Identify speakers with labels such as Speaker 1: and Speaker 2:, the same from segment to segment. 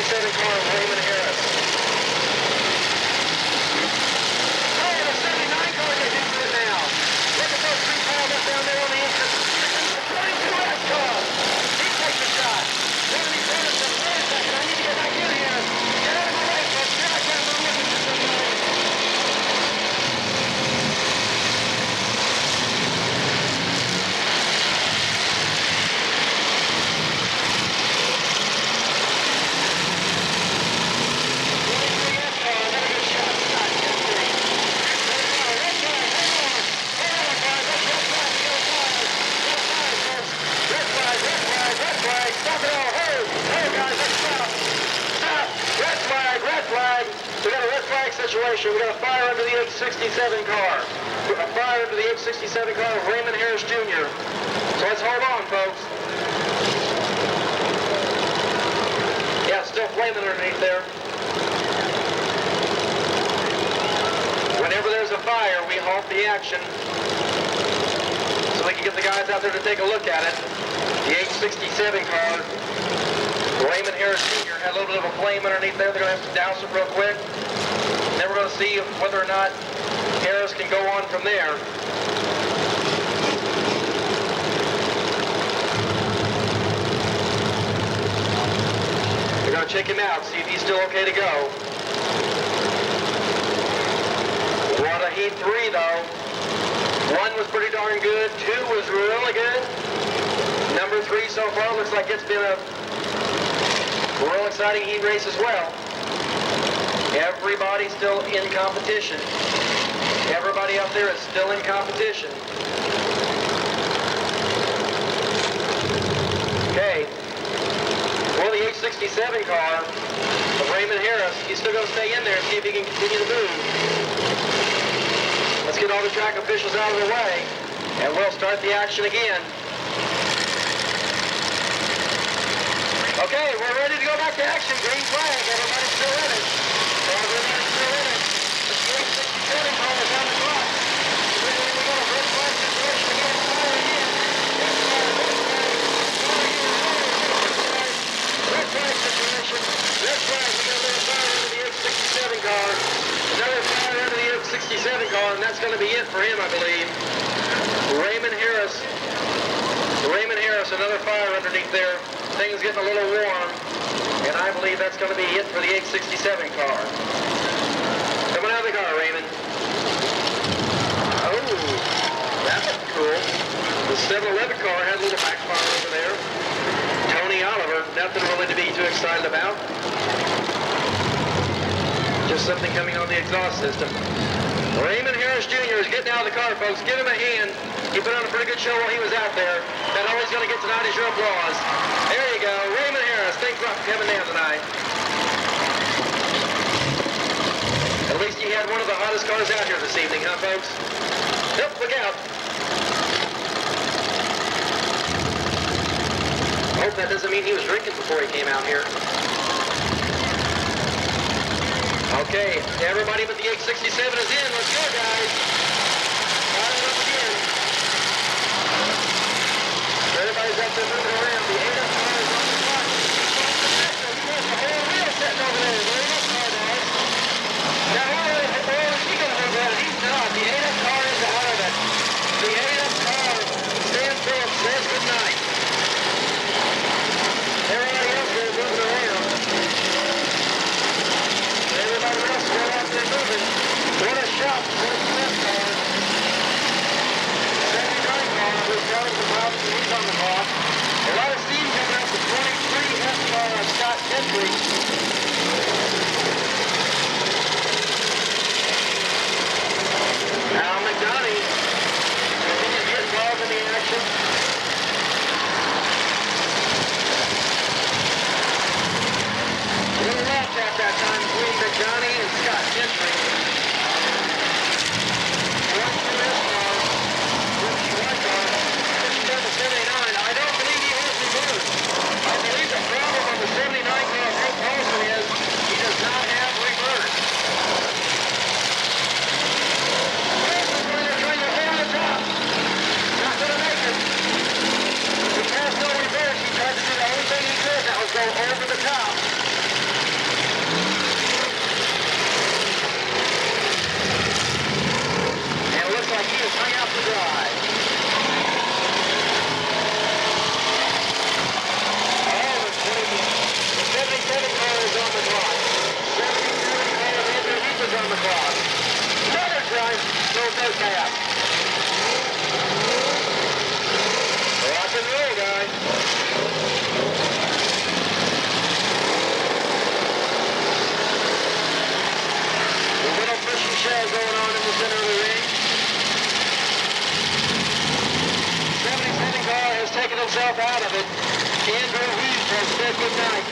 Speaker 1: 867 car of Raymond Harris. Oh, the 79 car gets into it now. Look at those three piled up down there on the entrance. The 22S car. He takes a shot. One of these runners says, wait a second, I need to get back in here. Get out of the way, folks. Here I come. I'm looking for somebody. Situation. We got a fire under the 867 car. A fire under the 867 car of Raymond Harris Jr. So let's hold on, folks. Yeah, it's still flaming underneath there. Whenever there's a fire, we halt the action so we can get the guys out there to take a look at it. The 867 car, Raymond Harris Jr. had a little bit of a flame underneath there. They're going to have to douse it real quick. Then we're going to see whether or not Harris can go on from there. We're going to check him out, see if he's still okay to go. What a heat 3, though. 1 was pretty darn good. 2 was really good. Number 3 so far looks like it's been a real exciting heat race as well. Everybody's still in competition. Everybody up there is still in competition. Okay. Well, the 867 car of Raymond Harris, he's still going to stay in there and see if he can continue to move. Let's get all the track officials out of the way, and we'll start the action again. Okay, we're ready to go back to action. Green flag. Everybody's still in it. Everybody's still in it. The 867 car is on the clock. We got a red flag situation. We got a fire again. Red flag situation. Red flag. We got a little fire under the 867 car. Another fire under the 867 car, and that's going to be it for him, I believe. Raymond Harris, another fire underneath there. Things getting a little warm, and I believe that's going to be it for the 867 car. Coming out of the car, Raymond. Oh, that looks cool. The 711 car had a little backfire over there. Tony Oliver, nothing really to be too excited about. Just something coming on the exhaust system. Raymond Harris Jr. is getting out of the car, folks. Give him a hand. He put on a pretty good show while he was out there. That all he's going to get tonight is your applause. There you go. Raymond Harris. Thanks for coming down tonight. At least he had one of the hottest cars out here this evening, huh, folks? Yep, look out. I hope that doesn't mean he was drinking before he came out here. Okay, everybody but the 867 is in. Let's go, guys. Fire it up again. Everybody's out there moving around. The 8 car is on the clock. He has a whole wheel sitting over there. Very much car, guys. Now, where is he going to move at? He's not. The 8 car is out of it. The 8 car stands there and says goodnight. Everybody else is moving around. Everybody else is out there moving. What a shot for the left car. 79 car was going to pop. He's on the clock. A lot of steam coming out the 23 F car of Scott Gentry. Now McDonough continues to get involved in the action. A little left at that time between McDonough and Scott Gentry. 22 F car, 51 car, 79. I don't believe he has reversed. I believe the problem on the 79 car broke also himself out of it. Andrew Heath has said goodnight.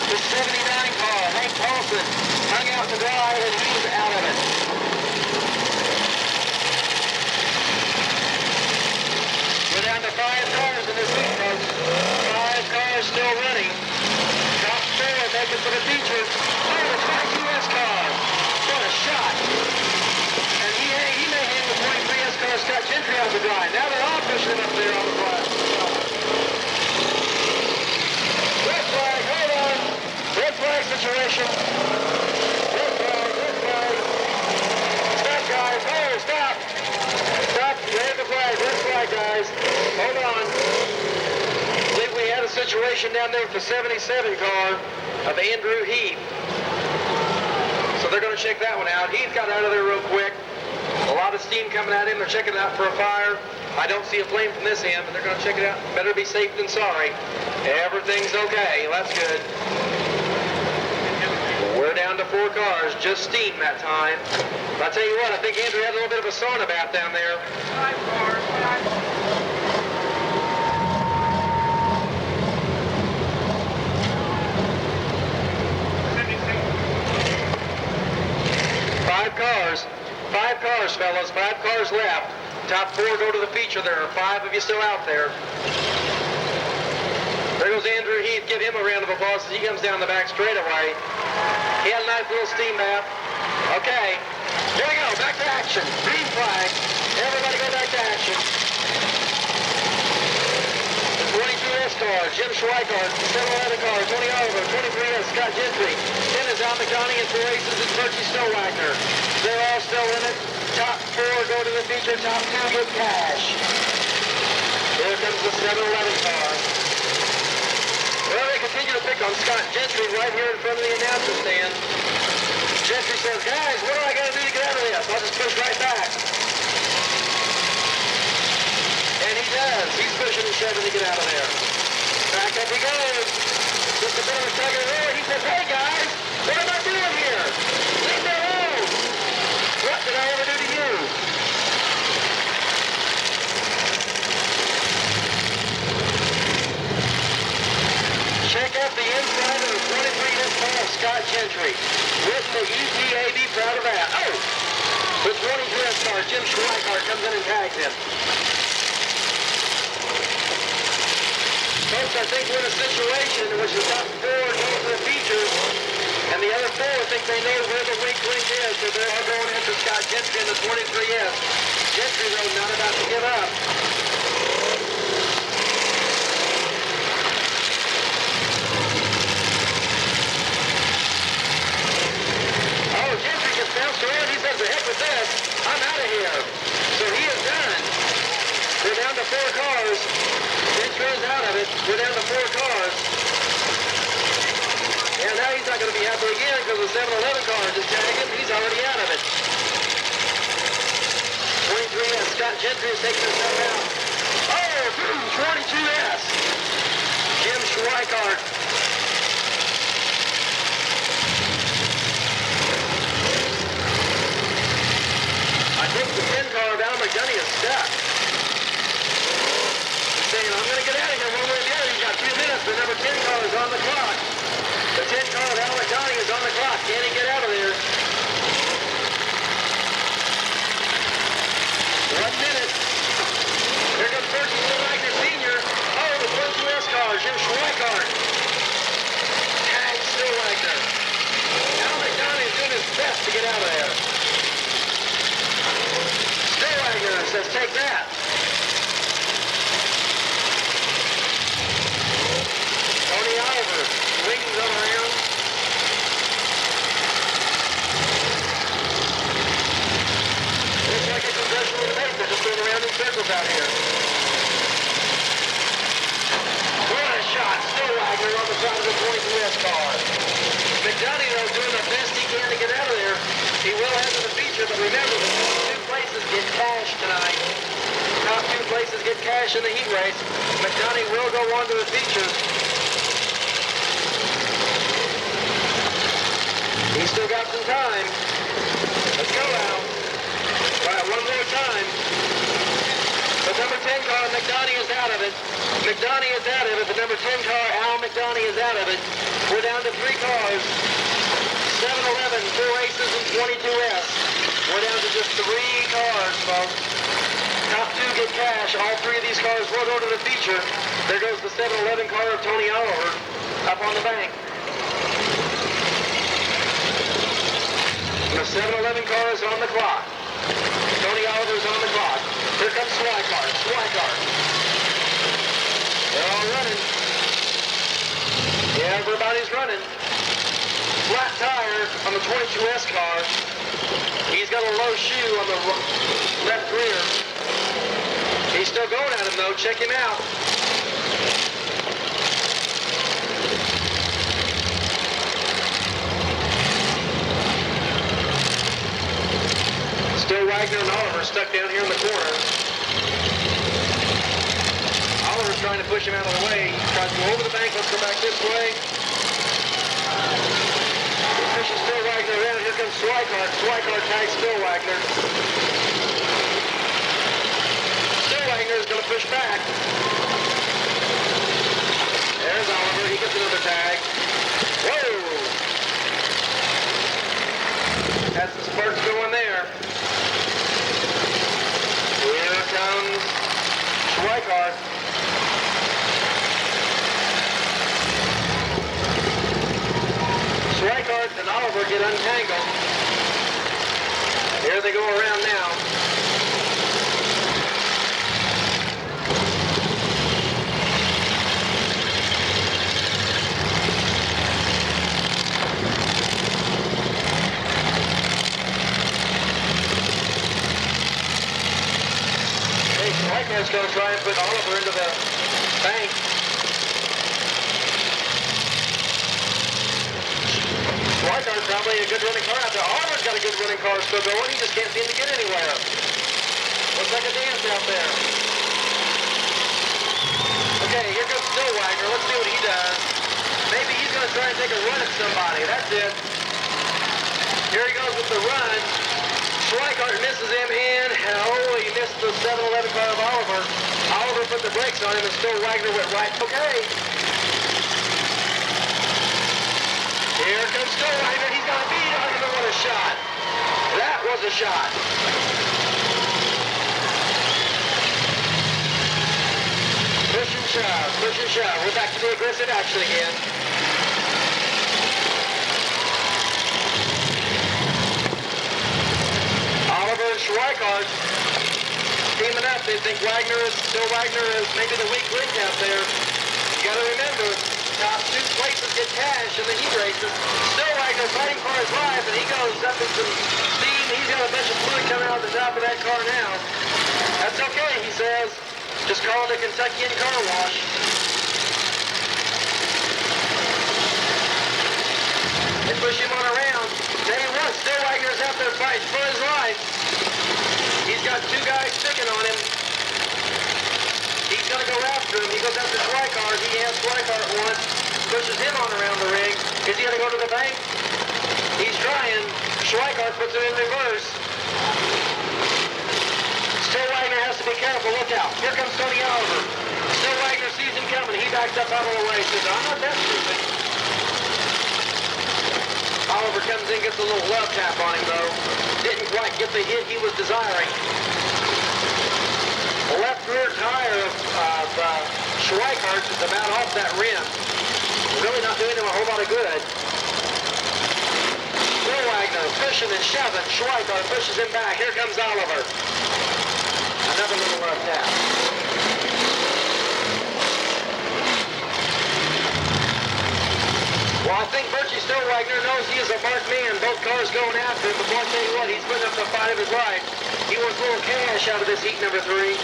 Speaker 1: The 79 car, Hank Paulson, hung out to dry and he's out of it. We're down to 5 cars in this heat, folks. 5 cars still running. Top 4 making for the feature. Oh, the 5 US car. What a shot. And he may hang the 23S car Scott Gentry out to dry. Now they're all pushing up there on the flat. Red flag, hold on. Red flag situation. Red flag, red flag. Stop, guys. Oh, stop. Stop. Red flag, guys. Hold on. I believe we had a situation down there with the 77 car of Andrew Heath. So they're going to check that one out. Heath got out of there real quick. A lot of steam coming at him. They're checking it out for a fire. I don't see a flame from this end, but they're going to check it out. Better be safe than sorry. Everything's okay. That's good. We're down to 4 cars. Just steam that time. I'll tell you what, I think Andrew had a little bit of a sauna bath down there. 5 cars. 5 cars, fellas. 5 cars left. Top 4 go to the feature. There are 5 of you still out there. There goes Andrew Heath. Give him a round of applause as he comes down the back straightaway. He had a nice little steam bath. Okay, here we go. Back to action. Green flag. Everybody go back to action. The 22S car, Jim Schweikart. 711 car, Tony Oliver. 23S, Scott Gentry. 10 is Al McDonough, and 4 aces is Bertie Stowagner. They're all still in it. Top 4 go to the feature. Top 2 get cash. Here comes the 711 car. Well, they continue to pick on Scott Gentry right here in front of the announcer stand. Gentry says, guys, what do I got to do to get out of this? I'll just push right back. And he does. He's pushing and shoving to get out of there. Back up he goes. Just a bit of a tug of war. He says, hey, guys, what am I doing here? Leave me alone. What did I ever do to you? Check out the inside of the 23S car of Scott Gentry. Written the EPA, be proud of that. Oh! The 23S car, Jim Schweikart, comes in and tags him. Folks, I think we're in a situation in which the top 4 go for the features, and the other 4 think they know where the weak link is, so they're all going after Scott Gentry in the 23S. Gentry, though, not about to give up. Bounced around, he says, the heck with this, I'm out of here. So he is done. We're down to 4 cars. Gentry is out of it. We're down to 4 cars. And now he's not going to be happy again because the 711 car just tagged him. He's already out of it. 23S, Scott Gentry is taking himself out. Oh, 22S. Jim Schweikart. I think the 10 car of Al McDonough is stuck. He's saying, I'm going to get out of here one way or the other. He's got 2 minutes. The number 10 car is on the clock. The 10 car of Al McDonough is on the clock. Can he get out of there? 1 minute. Here comes Bertie Stowagner Sr. Oh, the 22S car, Jim Schweikart. Tag Stowagner. Al McDonough is doing his best to get out of there. Stowagner says, take that. Tony Oliver swings on around. Looks like a congressional debate. They're just going around in circles out here. What a shot. Stowagner on the side of the 22S car. McDonough, though, doing the best he can to get out of there. He will enter the feature, but remember, the top 2 places get cash tonight. Top 2 places get cash in the heat race. McDonough will go on to the feature. He's still got some time. Let's go, Al. All right, one more time. The number 10 car, McDonough is out of it. McDonough is out of it. The number 10 car, Al McDonough, is out of it. We're down to 3 cars. 7-11, 4 aces, and 22S. We're down to just 3 cars, folks. Top 2 get cash. All 3 of these cars will go to the feature. There goes the 7-11 car of Tony Oliver up on the bank. The 7-11 car is on the clock. Tony Oliver's on the clock. Here comes Swikart. Swikart. They're all running. Yeah, everybody's running. Flat tire on the 22S car. He's got a low shoe on the left rear. He's still going at him though. Check him out. Still Wagner and Oliver stuck down here in the corner. Oliver's trying to push him out of the way. He tries to go over the bank. Let's go back this way. He's pushing Still Wagner around. Here comes Swikart. Swikart tags Still Wagner. Still Wagner is going to push back. There's Oliver. He gets another tag. Whoa! Has some spurts going there. Here comes Schweikart. Schweikart and Oliver get untangled. Here they go around now. Schweikart's going to try and put Oliver into the bank. Schweikart's probably a good running car out there. Oliver's got a good running car still going. He just can't seem to get anywhere. Looks like a dance out there. Okay, here comes Still Wagner. Let's see what he does. Maybe he's going to try and take a run at somebody. That's it. Here he goes with the run. Schweikart misses him in. Oh, he missed the 7-11 car of Oliver. Oliver put the brakes on him and Still Wagner went right. Okay. Here comes Still Wagner. He's got a beat on him. What a shot. That was a shot. Push and shove. Push and shove. We're back to the aggressive action again. Oliver and Schweikart teaming up. They think Still Wagner is maybe the weak link out there. You got to remember, top 2 places get cash in the heat races. Still Wagner fighting for his life, and he goes up in some steam. He's got a bunch of fluid coming out the top of that car now. That's okay, he says. Just call it a Kentuckian car wash. They push him on around. Tell you what, Still Wagner's out there fighting for his life. He's got 2 guys sticking on him. He's going to go after him. He goes after Schweikart. He has Schweikart once. Pushes him on around the ring. Is he going to go to the bank? He's trying. Schweikart puts it in reverse. Still Wagner has to be careful. Look out. Here comes Tony Oliver. Still Wagner sees him coming. He backs up out of the way. Says, I'm not that stupid. Oliver comes in, gets a little love tap on him, though. Didn't quite get the hit he was desiring. The left rear tire of Schweikart's is about off that rim. Really not doing him a whole lot of good. Still Wagner pushing and shoving. Schweikart pushes him back. Here comes Oliver. Another little love tap. Well, I think Still Wagner knows he is a marked man. Both cars going after him, but boy, I tell you what, he's putting up the fight of his life. He wants a little cash out of this heat number 3.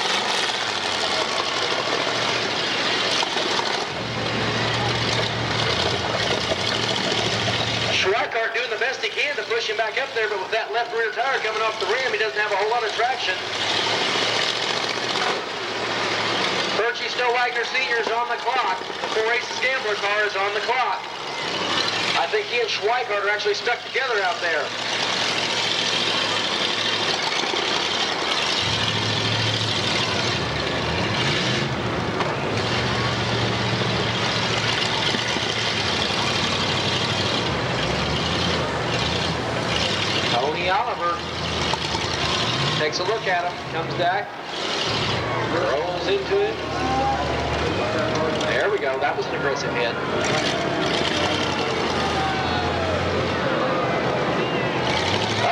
Speaker 1: Schweikart doing the best he can to push him back up there, but with that left rear tire coming off the rim, he doesn't have a whole lot of traction. Still Wagner Sr. is on the clock. The 4 Aces Gambler car is on the clock. I think he and Schweikart are actually stuck together out there. at him. Comes back. Rolls into it. There we go. That was an aggressive hit.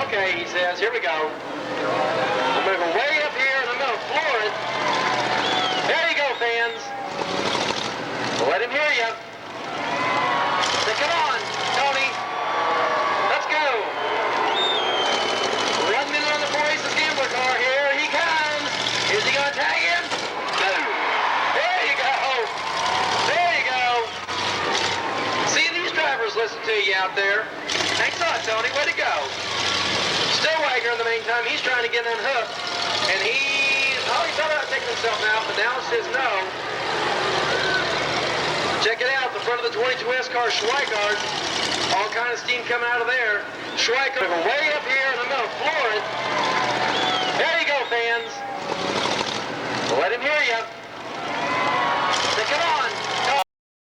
Speaker 1: Okay, he says, here we go. I'm going to go way up here and I'm going to floor it. There you go, fans. Let him hear you. Say, come on, Tony. Let's go. 1 minute on the 4 Aces Gambler car. Here he comes. Is he going to tag him? Boom. There you go. There you go. See, these drivers listen to you out there. Thanks a lot, Tony. Way to go. Stillwager in the meantime, he's trying to get unhooked. And he thought about taking himself out, but now says no. Check it out, the front of the 22S car, Schweikart. All kind of steam coming out of there. Schweikart, way up here, and I'm going to floor